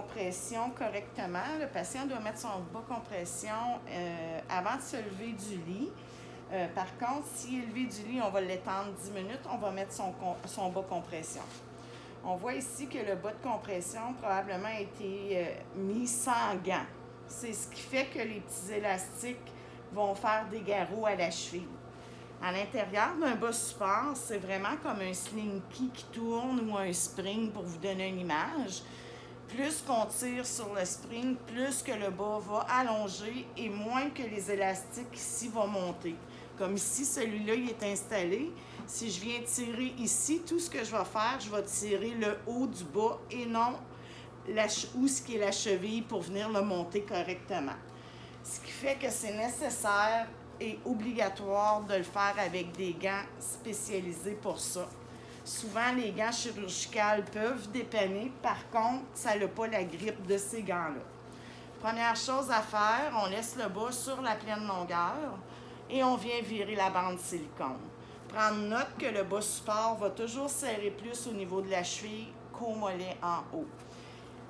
compression correctement, le patient doit mettre son bas compression avant de se lever du lit. Par contre, s'il est levé du lit, on va l'étendre 10 minutes, on va mettre son bas compression. On voit ici que le bas de compression probablement a été mis sans gants. C'est ce qui fait que les petits élastiques vont faire des garrots à la cheville. À l'intérieur d'un bas support, c'est vraiment comme un slinky qui tourne ou un spring pour vous donner une image. Plus qu'on tire sur le spring, plus que le bas va allonger et moins que les élastiques ici vont monter. Comme ici, celui-là, il est installé. Si je viens tirer ici, tout ce que je vais faire, je vais tirer le haut du bas et non où ce qui est la cheville pour venir le monter correctement. Ce qui fait que c'est nécessaire et obligatoire de le faire avec des gants spécialisés pour ça. Souvent, les gants chirurgicaux peuvent dépanner. Par contre, ça n'a pas la grippe de ces gants-là. Première chose à faire, on laisse le bas sur la pleine longueur et on vient virer la bande silicone. Prendre note que le bas support va toujours serrer plus au niveau de la cheville qu'au mollet en haut.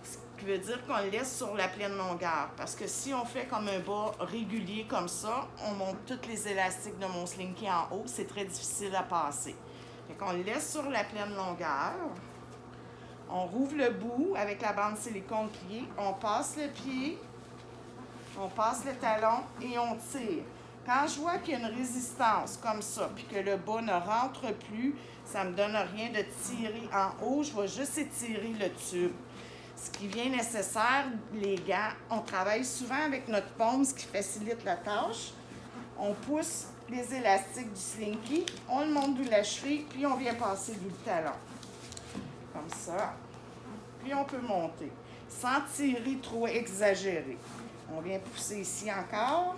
Ce qui veut dire qu'on le laisse sur la pleine longueur. Parce que si on fait comme un bas régulier comme ça, on monte tous les élastiques de mon slinky en haut, c'est très difficile à passer. Fait qu'on le laisse sur la pleine longueur. On rouvre le bout avec la bande silicone pliée. On passe le pied, on passe le talon et on tire. Quand je vois qu'il y a une résistance comme ça, puis que le bas ne rentre plus, ça ne me donne rien de tirer en haut. Je vais juste étirer le tube. Ce qui vient nécessaire, les gants, on travaille souvent avec notre paume, ce qui facilite la tâche. On pousse les élastiques du slinky, on le monte de la cheville, puis on vient passer du talon. Comme ça. Puis on peut monter, sans tirer trop exagéré. On vient pousser ici encore.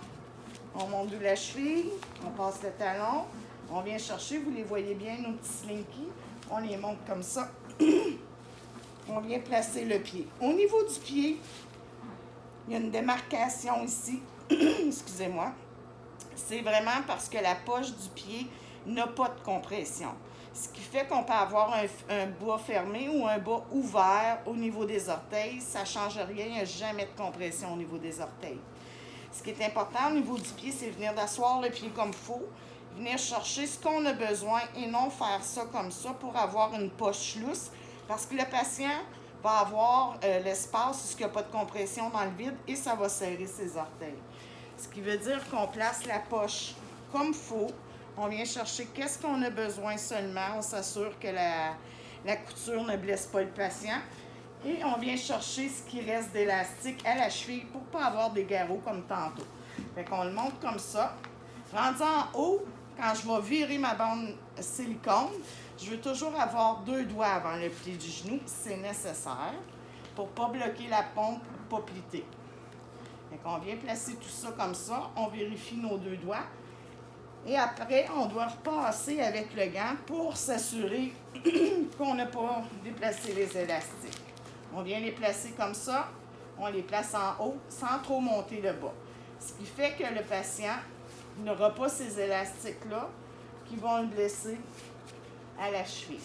On monte de la cheville, on passe le talon. On vient chercher, vous les voyez bien, nos petits slinky. On les monte comme ça. On vient placer le pied. Au niveau du pied, il y a une démarcation ici. Excusez-moi. C'est vraiment parce que la poche du pied n'a pas de compression. Ce qui fait qu'on peut avoir un bas fermé ou un bas ouvert au niveau des orteils. Ça ne change rien, il n'y a jamais de compression au niveau des orteils. Ce qui est important au niveau du pied, c'est venir d'asseoir le pied comme il faut, venir chercher ce qu'on a besoin et non faire ça comme ça pour avoir une poche lousse. Parce que le patient va avoir l'espace où il n'y a pas de compression dans le vide et ça va serrer ses orteils. Ce qui veut dire qu'on place la poche comme il faut. On vient chercher qu'est-ce qu'on a besoin seulement. On s'assure que la couture ne blesse pas le patient. Et on vient chercher ce qui reste d'élastique à la cheville pour ne pas avoir des garrots comme tantôt. Fait qu'on le monte comme ça. Rendu en haut, quand je vais virer ma bande silicone, je veux toujours avoir 2 doigts avant le pli du genou. C'est nécessaire pour ne pas bloquer la pompe, pour ne pas pliter. Fait qu'on vient placer tout ça comme ça. On vérifie nos 2 doigts. Et après, on doit repasser avec le gant pour s'assurer qu'on n'a pas déplacé les élastiques. On vient les placer comme ça. On les place en haut sans trop monter le bas. Ce qui fait que le patient n'aura pas ces élastiques-là qui vont le blesser à la cheville.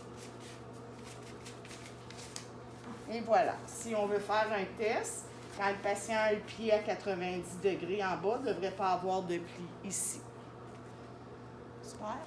Et voilà. Si on veut faire un test, quand le patient a le pied à 90 degrés en bas, il ne devrait pas avoir de pli ici. Super.